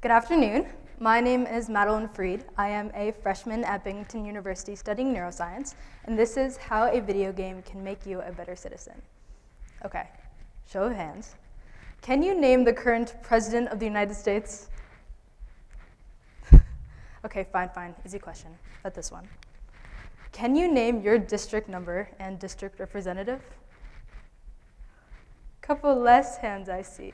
Good afternoon. My name is Madeline Freed. I am a freshman at Binghamton University studying neuroscience, and this is how a video game can make you a better citizen. Okay, show of hands. Can you name the current president of the United States? Okay, fine, easy question. But this one. Can you name your district number and district representative? Couple less hands I see.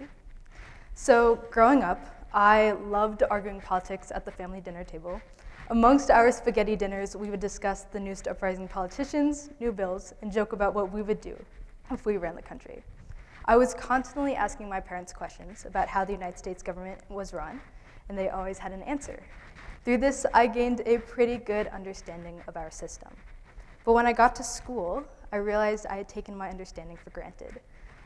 So growing up, I loved arguing politics at the family dinner table. Amongst our spaghetti dinners, we would discuss the newest uprising politicians, new bills, and joke about what we would do if we ran the country. I was constantly asking my parents questions about how the United States government was run, and they always had an answer. Through this, I gained a pretty good understanding of our system. But when I got to school, I realized I had taken my understanding for granted.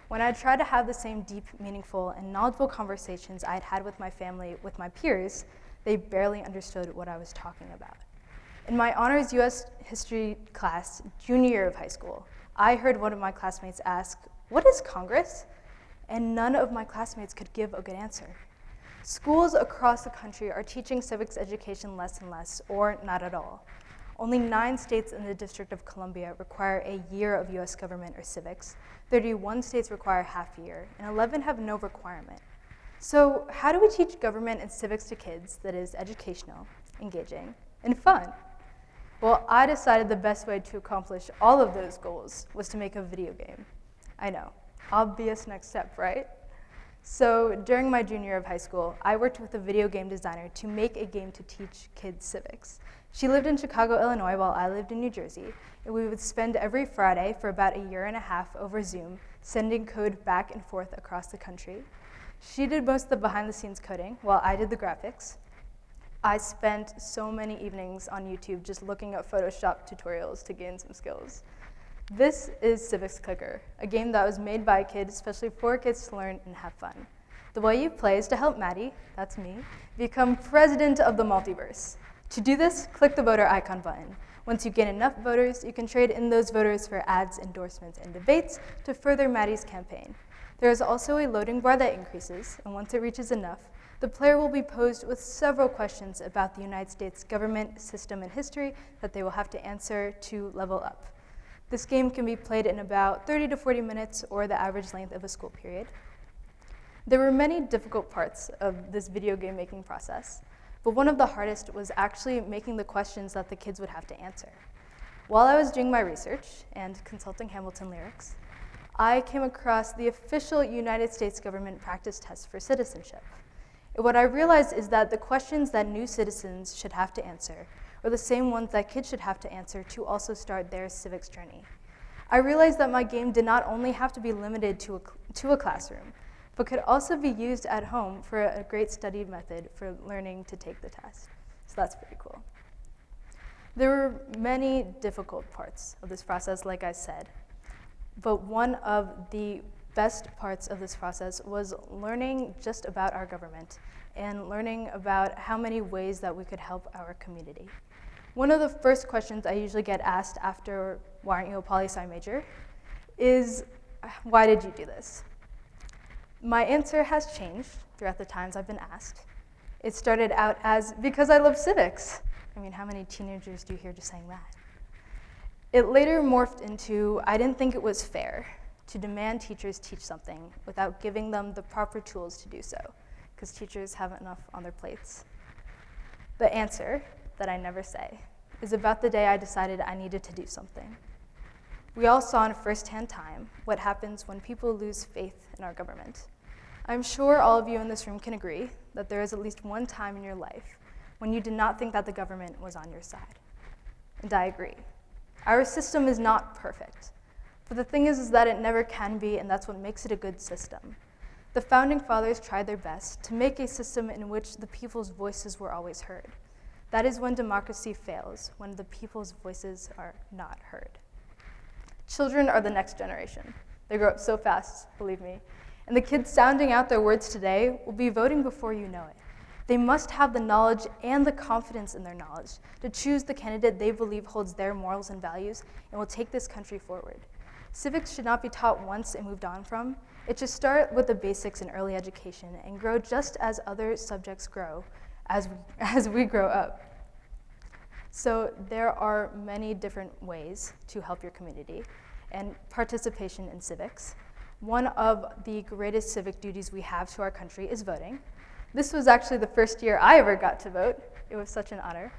When I tried to have the same deep, meaningful, and knowledgeable conversations I had had with my family, with my peers, they barely understood what I was talking about. In my honors U.S. history class, junior year of high school, I heard one of my classmates ask, "What is Congress?" And none of my classmates could give a good answer. Schools across the country are teaching civics education less and less, or not at all. Only 9 states in the District of Columbia require a year of US government or civics, 31 states require half a year, and 11 have no requirement. So how do we teach government and civics to kids that is educational, engaging, and fun? Well, I decided the best way to accomplish all of those goals was to make a video game. I know, obvious next step, right? So during my junior year of high school, I worked with a video game designer to make a game to teach kids civics. She lived in Chicago, Illinois, while I lived in New Jersey, and we would spend every Friday for about a year and a half over Zoom, sending code back and forth across the country. She did most of the behind-the-scenes coding, while I did the graphics. I spent so many evenings on YouTube just looking at Photoshop tutorials to gain some skills. This is Civics Clicker, a game that was made by a kid, especially for kids to learn and have fun. The way you play is to help Maddie, that's me, become president of the multiverse. To do this, click the voter icon button. Once you gain enough voters, you can trade in those voters for ads, endorsements, and debates to further Maddie's campaign. There is also a loading bar that increases, and once it reaches enough, the player will be posed with several questions about the United States government, system, and history that they will have to answer to level up. This game can be played in about 30 to 40 minutes, or the average length of a school period. There were many difficult parts of this video game making process, but one of the hardest was actually making the questions that the kids would have to answer. While I was doing my research and consulting Hamilton Lyrics, I came across the official United States government practice test for citizenship. And what I realized is that the questions that new citizens should have to answer are the same ones that kids should have to answer to also start their civics journey. I realized that my game did not only have to be limited to a classroom, but could also be used at home for a great study method for learning to take the test. So that's pretty cool. There were many difficult parts of this process, like I said, but one of the best parts of this process was learning just about our government and learning about how many ways that we could help our community. One of the first questions I usually get asked after "Why aren't you a poli-sci major?" is, "Why did you do this?" My answer has changed throughout the times I've been asked. It started out as, "Because I love civics." I mean, how many teenagers do you hear just saying that? It later morphed into, I didn't think it was fair to demand teachers teach something without giving them the proper tools to do so, because teachers have enough on their plates. The answer, that I never say, is about the day I decided I needed to do something. We all saw in first-hand time what happens when people lose faith in our government. I'm sure all of you in this room can agree that there is at least one time in your life when you did not think that the government was on your side. And I agree. Our system is not perfect. But the thing is that it never can be, and that's what makes it a good system. The Founding Fathers tried their best to make a system in which the people's voices were always heard. That is when democracy fails, when the people's voices are not heard. Children are the next generation. They grow up so fast, believe me. And the kids sounding out their words today will be voting before you know it. They must have the knowledge and the confidence in their knowledge to choose the candidate they believe holds their morals and values and will take this country forward. Civics should not be taught once and moved on from. It should start with the basics in early education and grow just as other subjects grow as we grow up. So there are many different ways to help your community and participation in civics. One of the greatest civic duties we have to our country is voting. This was actually the first year I ever got to vote. It was such an honor.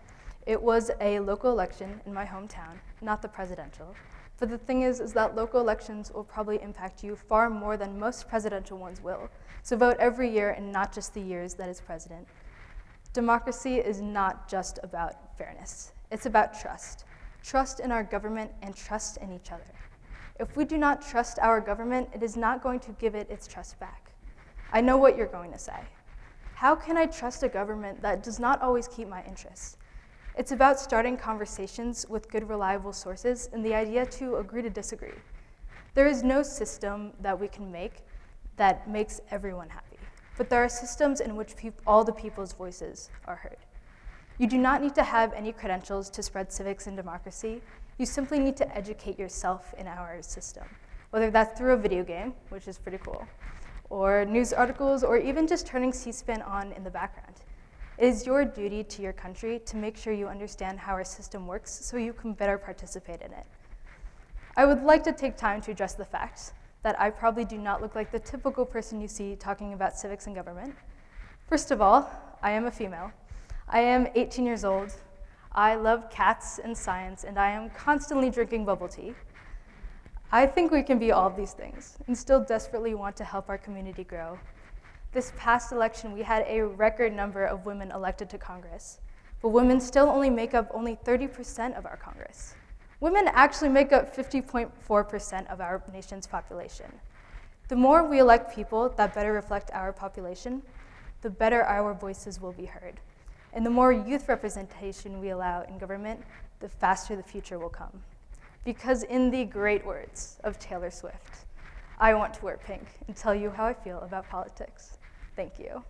It was a local election in my hometown, not the presidential. But the thing is that local elections will probably impact you far more than most presidential ones will. So vote every year and not just the years that is president. Democracy is not just about fairness. It's about trust. Trust in our government and trust in each other. If we do not trust our government, it is not going to give it its trust back. I know what you're going to say. How can I trust a government that does not always keep my interests? It's about starting conversations with good, reliable sources and the idea to agree to disagree. There is no system that we can make that makes everyone happy, but there are systems in which all the people's voices are heard. You do not need to have any credentials to spread civics and democracy. You simply need to educate yourself in our system, whether that's through a video game, which is pretty cool, or news articles, or even just turning C-SPAN on in the background. It is your duty to your country to make sure you understand how our system works so you can better participate in it. I would like to take time to address the fact that I probably do not look like the typical person you see talking about civics and government. First of all, I am a female. I am 18 years old. I love cats and science, and I am constantly drinking bubble tea. I think we can be all of these things and still desperately want to help our community grow. This past election, we had a record number of women elected to Congress, but women still only make up 30% of our Congress. Women actually make up 50.4% of our nation's population. The more we elect people that better reflect our population, the better our voices will be heard. And the more youth representation we allow in government, the faster the future will come. Because in the great words of Taylor Swift, I want to wear pink and tell you how I feel about politics. Thank you.